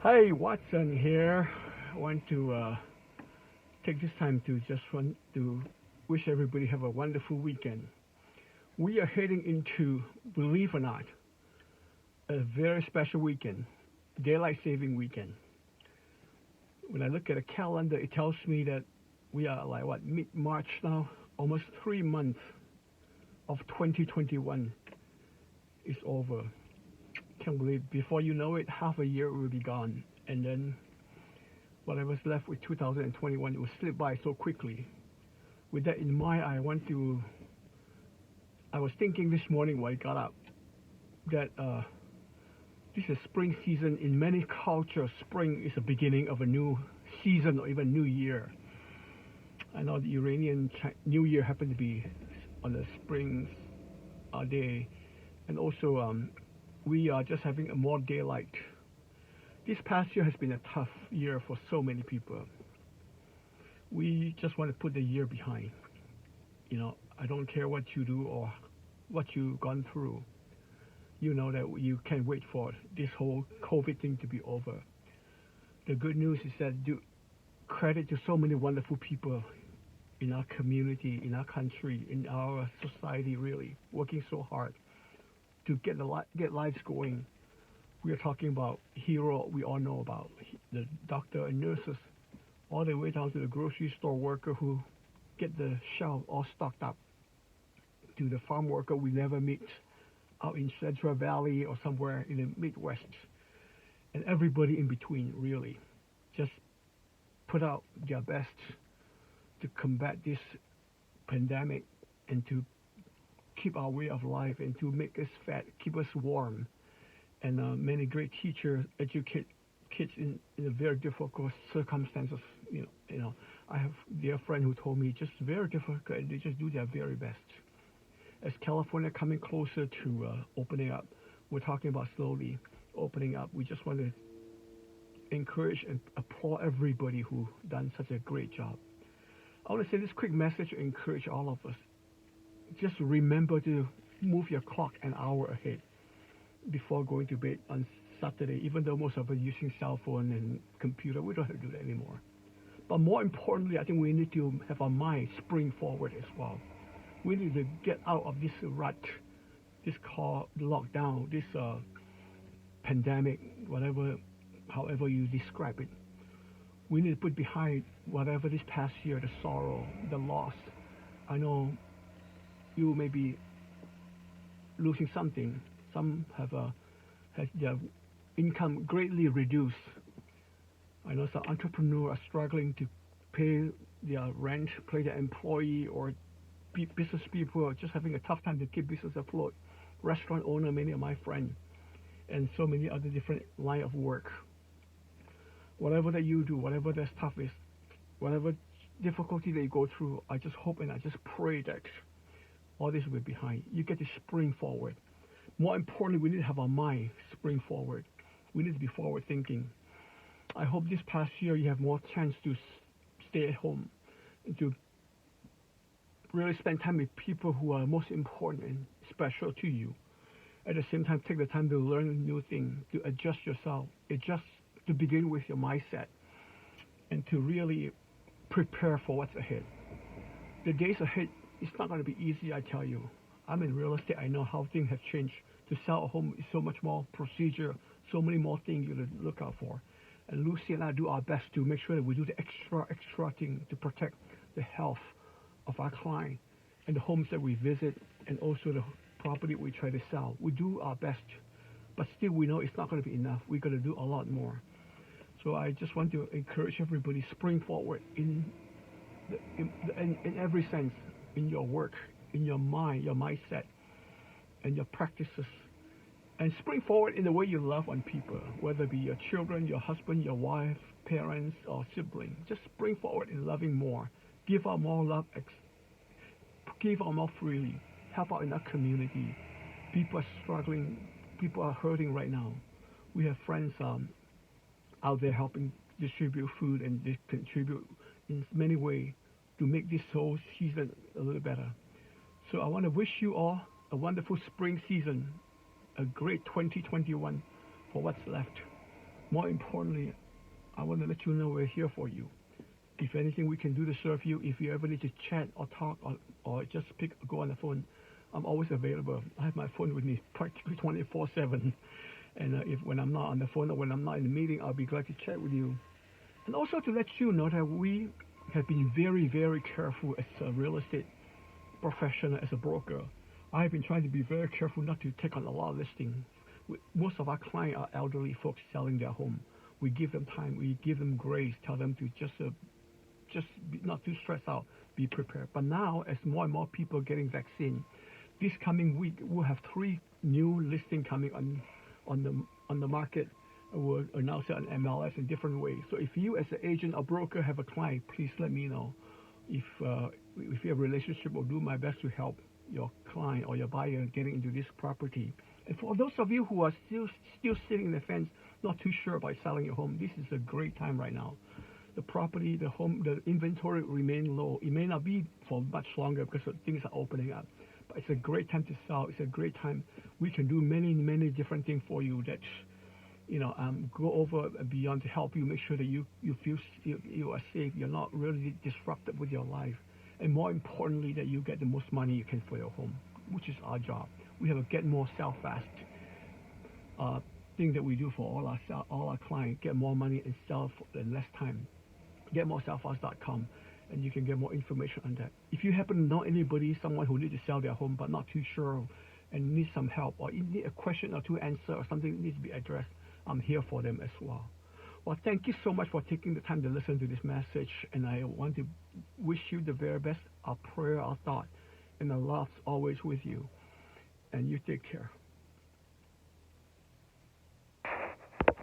Hey, Watson here. I want to take this time to just want to wish everybody have a wonderful weekend. We are heading into, believe or not, a very special weekend, daylight saving weekend. When I look at a calendar, it tells me that we are like what mid-March now, almost 3 months of 2021 is over. Can't believe before you know it, half a year will be gone, and then whatever's left with 2021 will slip by so quickly. With that in mind, I was thinking this morning when I got up that this is spring season. In many cultures, spring is the beginning of a new season or even new year. I know the Iranian New Year happened to be on the spring day, and also we are just having a more daylight. This past year has been a tough year for so many people. We just want to put the year behind. I don't care what you do or what you've gone through. You know that you can't wait for this whole COVID thing to be over. The good news is that due credit to so many wonderful people in our community, in our country, in our society, really working so hard to get lives going. We are talking about hero we all know about, the doctor and nurses, all the way down to the grocery store worker who get the shelf all stocked up, to the farm worker we never meet out in Central Valley or somewhere in the Midwest, and everybody in between, really, just put out their best to combat this pandemic and to keep our way of life and to make us fat, keep us warm. And many great teachers educate kids in a very difficult circumstances. I have a dear friend who told me just very difficult, and they just do their very best. As California coming closer to opening up, we're talking about slowly opening up. We just want to encourage and applaud everybody who done such a great job. I want to say this quick message to encourage all of us. Just remember to move your clock an hour ahead before going to bed on Saturday. Even though most of us are using cell phone and computer, we don't have to do that anymore. But more importantly, I think we need to have our mind spring forward as well. We need to get out of this rut, this called lockdown, this pandemic, however you describe it. We need to put behind whatever this past year, the sorrow, the loss. I know you may be losing something. Some have had their income greatly reduced. I know some entrepreneurs are struggling to pay their rent, pay their employee, or business people are just having a tough time to keep business afloat. Restaurant owner, many of my friends, and so many other different line of work. Whatever that you do, whatever that's tough is, whatever difficulty that you go through, I just hope and I just pray that all this will be behind. You get to spring forward. More importantly, we need to have our mind spring forward. We need to be forward thinking. I hope this past year you have more chance to stay at home and to really spend time with people who are most important and special to you. At the same time, take the time to learn new things, to adjust yourself, adjust to begin with your mindset, and to really prepare for what's ahead. The days ahead, it's not going to be easy, I tell you. I'm in real estate. I know how things have changed. To sell a home is so much more procedure, so many more things you look out for. And Lucy and I do our best to make sure that we do the extra thing to protect the health of our client and the homes that we visit, and also the property we try to sell. We do our best, but still we know it's not going to be enough. We're going to do a lot more. So I just want to encourage everybody spring forward in every sense, in your work, in your mind, your mindset, and your practices. And spring forward in the way you love on people, whether it be your children, your husband, your wife, parents, or siblings. Just spring forward in loving more. Give out more love. Give out more freely. Help out in our community. People are struggling. People are hurting right now. We have friends out there helping distribute food, and they contribute in many ways to make this whole season a little better. So I want to wish you all a wonderful spring season, a great 2021 for what's left. More importantly, I want to let you know we're here for you. If anything we can do to serve you, if you ever need to chat or talk or just go on the phone, I'm always available. I have my phone with me practically 24/7. And if when I'm not on the phone or when I'm not in the meeting, I'll be glad to chat with you. And also to let you know that we have been very, very careful as a real estate professional, as a broker. I have been trying to be very careful not to take on a lot of listings. Most of our clients are elderly folks selling their home. We give them time, we give them grace, tell them to just not too stressed out, be prepared. But now, as more and more people are getting vaccine, this coming week we'll have 3 new listings coming on the market. We'll announce it on MLS in different ways. So if you, as an agent or broker, have a client, please let me know. If you have a relationship, I'll do my best to help your client or your buyer getting into this property. And for those of you who are still sitting in the fence, not too sure about selling your home, this is a great time right now. The property, the home, the inventory remain low. It may not be for much longer because things are opening up. But it's a great time to sell. It's a great time. We can do many, many different things for you that, go over and beyond to help you make sure that you feel you are safe. You're not really disrupted with your life. And more importantly, that you get the most money you can for your home, which is our job. We have a get more, sell fast thing that we do for all our clients. Get more money and sell in less time. GetMoreSellFast.com, and you can get more information on that. If you happen to know anybody, someone who needs to sell their home but not too sure and needs some help, or you need a question or two answered, or something needs to be addressed, I'm here for them as well. Well, thank you so much for taking the time to listen to this message, and I want to wish you the very best. Our prayer, our thought, and our love's always with you. And you take care.